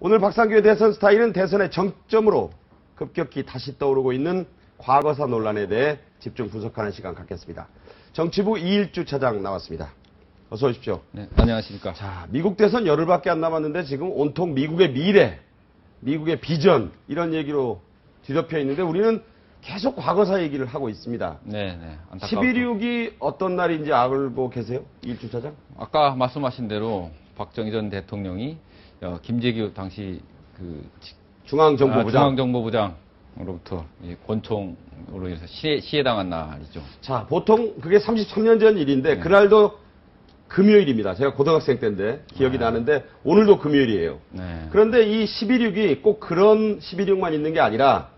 오늘 박상규의 대선 스타일은 대선의 정점으로 급격히 다시 떠오르고 있는 과거사 논란에 대해 집중 분석하는 시간 갖겠습니다. 정치부 이일주 차장 나왔습니다. 어서 오십시오. 네, 안녕하십니까. 자, 미국 대선 열흘밖에 안 남았는데 지금 온통 미국의 미래, 미국의 비전 이런 얘기로 뒤덮여 있는데 우리는 계속 과거사 얘기를 하고 있습니다. 네, 네. 11.6이 어떤 날인지 알고 계세요? 이일주 차장? 아까 말씀하신 대로 박정희 전 대통령이 김재규 당시 중앙정보부장으로부터 권총으로 인해서 시해당한 날이죠. 자, 보통 그게 33년 전 일인데 그날도 금요일입니다. 제가 고등학생 때인데 기억이 나는데 오늘도 금요일이에요. 네. 그런데 이 11.6이 꼭 그런 11.6만 있는 게 아니라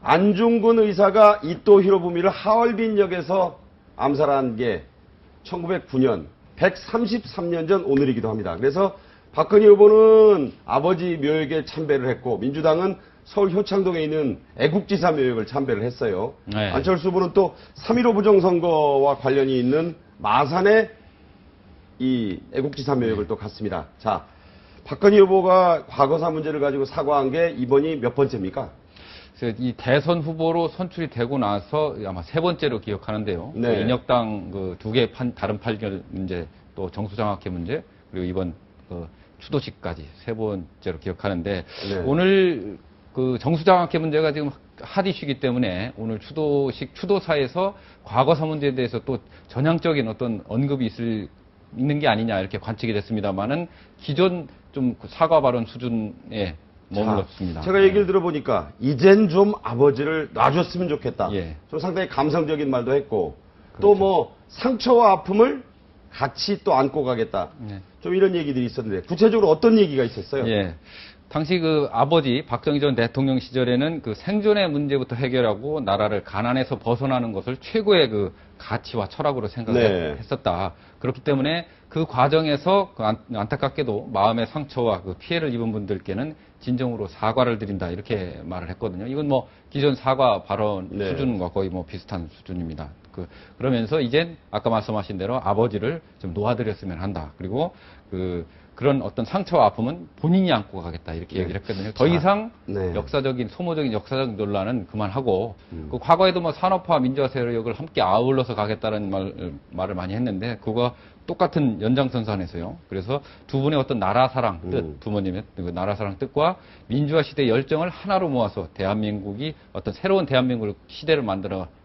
안중근 의사가 이토 히로부미를 하얼빈역에서 암살한 게 1909년 133년 전 오늘이기도 합니다. 그래서 박근혜 후보는 아버지 묘역에 참배를 했고 민주당은 서울 효창동에 있는 애국지사 묘역을 참배를 했어요. 네. 안철수 후보는 또 3.15 부정선거와 관련이 있는 마산에 이 애국지사 묘역을 또 갔습니다. 자, 박근혜 후보가 과거사 문제를 가지고 사과한 게 이번이 몇 번째입니까? 그래서 이 대선 후보로 선출이 되고 나서 아마 세 번째로 기억하는데요. 네. 그 인혁당 두 개의 다른 판결 문제, 또 정수장학회 문제, 그리고 이번 추도식까지 세 번째로 기억하는데 네. 오늘 정수장학회 문제가 지금 핫 이슈이기 때문에 오늘 추도사에서 과거사 문제에 대해서 또 전향적인 어떤 언급이 있는 게 아니냐 이렇게 관측이 됐습니다만은 기존 좀 사과 발언 수준에 머물렀습니다. 제가 얘기를 들어보니까 이젠 좀 아버지를 놔줬으면 좋겠다. 예. 좀 상당히 감성적인 말도 했고 그렇죠. 또 뭐 상처와 아픔을 같이 또 안고 가겠다. 네. 좀 이런 얘기들이 있었는데 구체적으로 어떤 얘기가 있었어요? 예. 당시 아버지 박정희 전 대통령 시절에는 생존의 문제부터 해결하고 나라를 가난에서 벗어나는 것을 최고의 가치와 철학으로 생각했었다. 그렇기 때문에 그 과정에서 안타깝게도 마음의 상처와 피해를 입은 분들께는 진정으로 사과를 드린다 이렇게 말을 했거든요. 이건 뭐 기존 사과 발언 수준과 거의 뭐 비슷한 수준입니다. 그러면서 이젠 아까 말씀하신 대로 아버지를 좀 놓아드렸으면 한다. 그리고 그런 어떤 상처와 아픔은 본인이 안고 가겠다 이렇게 얘기를 했거든요. 더 이상 소모적인 역사적 논란은 그만하고 과거에도 뭐 산업화 민주화 세력을 함께 아울러서 가겠다는 말을 많이 했는데 그거 똑같은 연장선상에서요. 그래서 두 분의 어떤 나라 사랑 뜻, 부모님의 나라 사랑 뜻과 민주화 시대 열정을 하나로 모아서 대한민국이 어떤 새로운 대한민국 시대를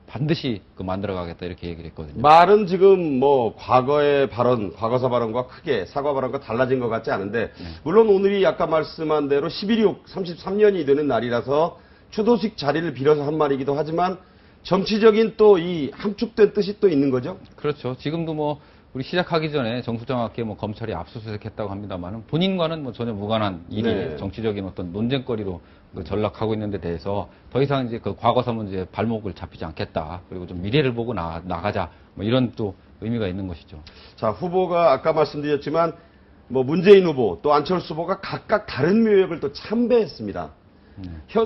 반드시 만들어가겠다 이렇게 얘기를 했거든요. 말은 지금 뭐 과거의 발언, 과거사 발언과 크게 사과 발언과 달라진 것 같지 않은데 물론 오늘이 아까 말씀한 대로 11.6 33년이 되는 날이라서 추도식 자리를 빌어서 한 말이기도 하지만 정치적인 또 이 함축된 뜻이 또 있는 거죠? 그렇죠. 지금도 뭐 우리 시작하기 전에 정수장학회 검찰이 압수수색했다고 합니다만은 본인과는 전혀 무관한 일이 정치적인 어떤 논쟁거리로 전락하고 있는 데 대해서 더 이상 이제 과거사 문제에 발목을 잡히지 않겠다. 그리고 좀 미래를 보고 나가자. 뭐 이런 또 의미가 있는 것이죠. 자, 후보가 아까 말씀드렸지만 뭐 문재인 후보 또 안철수 후보가 각각 다른 묘역을 또 참배했습니다.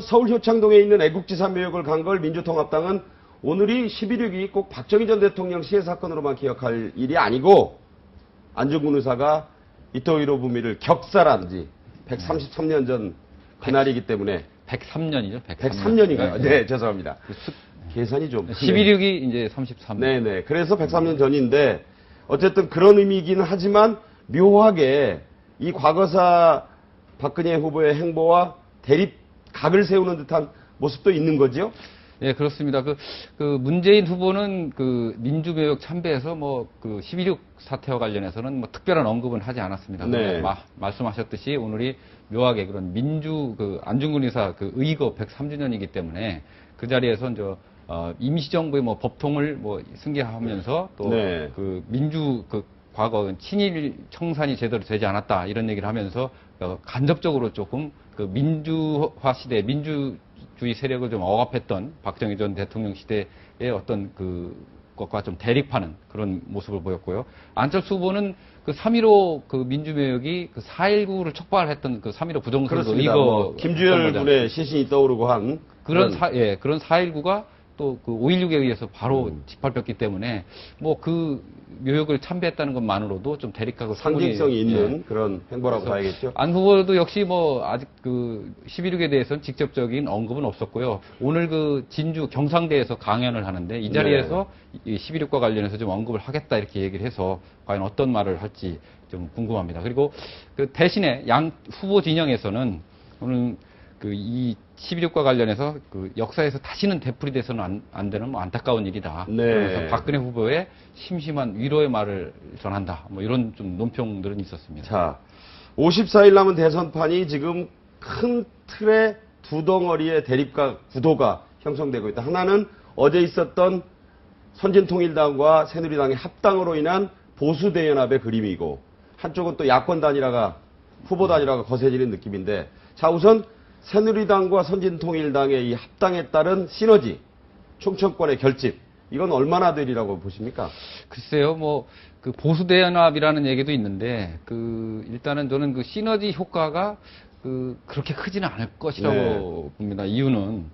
서울 효창동에 있는 애국지사 묘역을 간 걸 민주통합당은 오늘이 11.6이 꼭 박정희 전 대통령 시해 사건으로만 기억할 일이 아니고 안중근 의사가 이토 히로부미를 격살한 지 133년 전 그날이기 때문에 103년이죠. 103년인가요? 네, 죄송합니다. 계산이 좀 11.6이 이제 33년. 네네. 그래서 103년 전인데 어쨌든 그런 의미이기는 하지만 묘하게 이 과거사 박근혜 후보의 행보와 대립각을 세우는 듯한 모습도 있는 거죠? 예, 그렇습니다. 문재인 후보는 민주묘역 참배에서 11.6 사태와 관련해서는 특별한 언급은 하지 않았습니다. 네. 말씀하셨듯이 오늘이 묘하게 그런 안중근 의사 의거 103주년이기 때문에 그 자리에서 임시정부의 법통을 승계하면서 또 과거 친일 청산이 제대로 되지 않았다 이런 얘기를 하면서 간접적으로 조금 민주화 시대 민주주의 세력을 좀 억압했던 박정희 전 대통령 시대의 어떤 것과 좀 대립하는 그런 모습을 보였고요. 안철수 후보는 3.15 민주묘역이 4.19를 촉발했던 3.15 부정선거 이거 김주열 군의 시신이 떠오르고 한 그런 4.19가 또 그 5.16에 의해서 바로 짓밟혔기 때문에 뭐 그 묘역을 참배했다는 것만으로도 좀 대립하고 상징성이 있는 예. 그런 행보라고 봐야겠죠. 안 후보도 역시 뭐 아직 그 11.6에 대해서는 직접적인 언급은 없었고요. 오늘 그 진주 경상대에서 강연을 하는데 이 자리에서 이 11.6과 관련해서 좀 언급을 하겠다 이렇게 얘기를 해서 과연 어떤 말을 할지 좀 궁금합니다. 그리고 그 대신에 양 후보 진영에서는 오늘 그 이 11.6과 관련해서 그 역사에서 다시는 되풀이 돼서는 안 되는 뭐 안타까운 일이다. 네. 그래서 박근혜 후보의 심심한 위로의 말을 전한다. 뭐 이런 좀 논평들은 있었습니다. 자, 54일 남은 대선판이 지금 큰 틀의 두 덩어리의 대립과 구도가 형성되고 있다. 하나는 어제 있었던 선진통일당과 새누리당의 합당으로 인한 보수대연합의 그림이고, 한쪽은 또 야권 단일화가, 후보 단일화가 거세지는 느낌인데, 자, 우선 새누리당과 선진통일당의 이 합당에 따른 시너지, 충청권의 결집, 이건 얼마나 되리라고 보십니까? 글쎄요, 뭐, 그 보수대연합이라는 얘기도 있는데, 그, 일단은 저는 그 시너지 효과가 그렇게 크지는 않을 것이라고 봅니다. 이유는,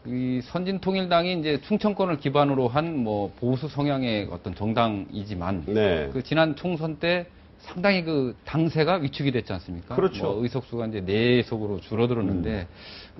이 선진통일당이 이제 충청권을 기반으로 한 뭐 보수 성향의 어떤 정당이지만, 네. 그 지난 총선 때 상당히 그 당세가 위축이 됐지 않습니까? 그렇죠. 뭐 의석수가 이제 4석으로 줄어들었는데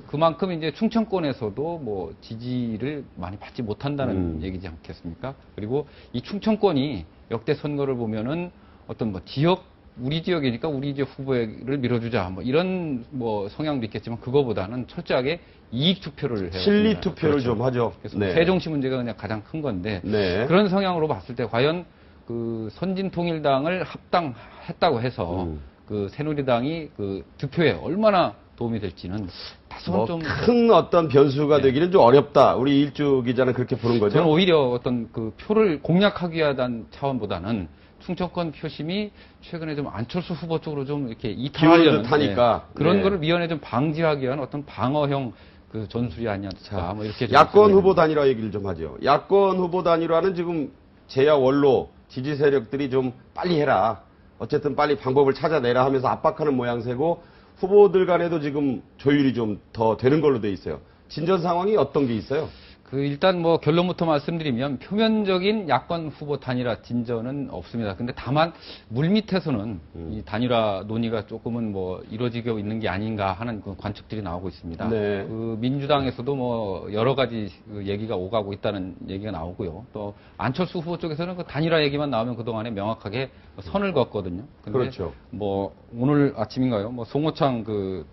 그만큼 이제 충청권에서도 뭐 지지를 많이 받지 못한다는 얘기지 않겠습니까? 그리고 이 충청권이 역대 선거를 보면은 어떤 뭐 지역 우리 지역이니까 우리 지역 후보를 밀어주자 뭐 이런 뭐 성향도 있겠지만 그거보다는 철저하게 이익 투표를 해요. 실리 투표를 그렇죠. 좀 하죠. 그래서 네. 세종시 문제가 그냥 가장 큰 건데 네. 그런 성향으로 봤을 때 과연 그 선진통일당을 합당했다고 해서 그 새누리당이 그 득표에 얼마나 도움이 될지는 다소 뭐 좀 큰 어떤 변수가 되기는 좀 어렵다. 우리 일주 기자는 그렇게 보는 거죠. 저는 오히려 어떤 그 표를 공략하기 위한 차원보다는 충청권 표심이 최근에 좀 안철수 후보 쪽으로 좀 이렇게 이탈하려는 기울는 듯하니까. 그런 네. 거를 미연에 좀 방지하기 위한 어떤 방어형 그 전술이 아니었을까 뭐 이렇게 좀 야권 생각이 후보 듭니다. 단일화 얘기를 좀 하죠. 야권 후보 단일화는 지금 제야 원로 지지 세력들이 좀 빨리 해라. 어쨌든 빨리 방법을 찾아내라 하면서 압박하는 모양새고 후보들 간에도 지금 조율이 좀 더 되는 걸로 돼 있어요. 진전 상황이 어떤 게 있어요? 그 일단 뭐 결론부터 말씀드리면 표면적인 야권 후보 단일화 진전은 없습니다. 근데 다만 물밑에서는 이 단일화 논의가 조금은 뭐 이루어지고 있는 게 아닌가 하는 그 관측들이 나오고 있습니다. 네. 그 민주당에서도 뭐 여러 가지 그 얘기가 오가고 있다는 얘기가 나오고요. 또 안철수 후보 쪽에서는 그 단일화 얘기만 나오면 그동안에 명확하게 선을 그었거든요. 근데 그렇죠. 뭐 오늘 아침인가요? 뭐 송호창 그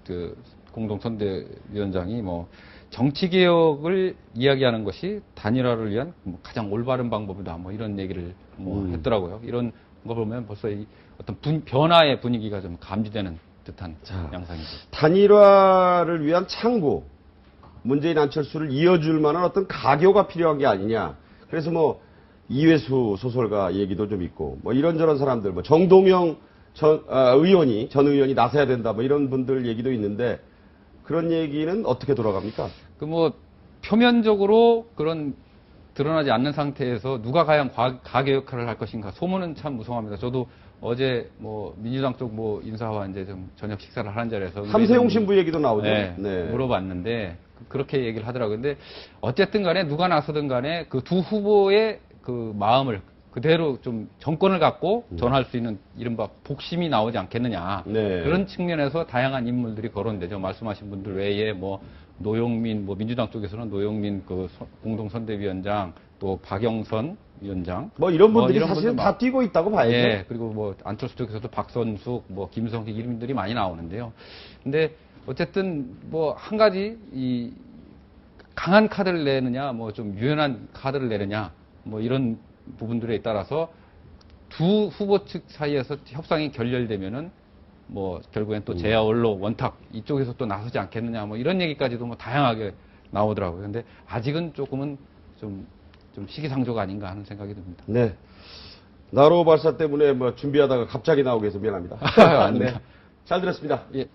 공동선대위원장이 뭐 정치개혁을 이야기하는 것이 단일화를 위한 뭐 가장 올바른 방법이다. 뭐 이런 얘기를 뭐 했더라고요. 이런 거 보면 벌써 이 어떤 변화의 분위기가 좀 감지되는 듯한 양상이죠. 단일화를 위한 창구, 문재인 안철수를 이어줄 만한 어떤 가교가 필요한 게 아니냐. 그래서 뭐 이회수 소설가 얘기도 좀 있고 뭐 이런저런 사람들, 뭐 정동영 전 의원이 나서야 된다. 뭐 이런 분들 얘기도 있는데 그런 얘기는 어떻게 돌아갑니까? 그 뭐 표면적으로 그런 드러나지 않는 상태에서 누가 과연 가계 역할을 할 것인가 소문은 참 무성합니다. 저도 어제 뭐 민주당 쪽 뭐 인사와 이제 좀 저녁 식사를 하는 자리에서 함세용 신부 얘기도 나오죠. 네, 네. 물어봤는데 그렇게 얘기를 하더라고요. 근데 어쨌든 간에 누가 나서든 간에 그 두 후보의 그 마음을 그대로 좀 정권을 갖고 전할 수 있는 이른바 복심이 나오지 않겠느냐. 네. 그런 측면에서 다양한 인물들이 거론되죠. 말씀하신 분들 외에 뭐 노영민, 뭐 민주당 쪽에서는 노영민 그 공동선대위원장, 또 박영선 위원장. 뭐 이런 분들이 이런 사실은 분들 다 뛰고 있다고 봐야죠. 예, 그리고 뭐 안철수 쪽에서도 박선숙, 뭐 김성식 이름들이 많이 나오는데요. 근데 어쨌든 뭐 한 가지 이 강한 카드를 내느냐, 뭐 좀 유연한 카드를 내느냐, 뭐 이런 부분들에 따라서 두 후보 측 사이에서 협상이 결렬되면은 뭐 결국엔 또 제야 원로 원탁 이쪽에서 또 나서지 않겠느냐, 뭐 이런 얘기까지도 뭐 다양하게 나오더라고요. 근데 아직은 조금은 좀 시기상조가 아닌가 하는 생각이 듭니다. 네. 나로 발사 때문에 뭐 준비하다가 갑자기 나오게 해서 미안합니다. 아닙니다. 네. 잘 들었습니다. 예.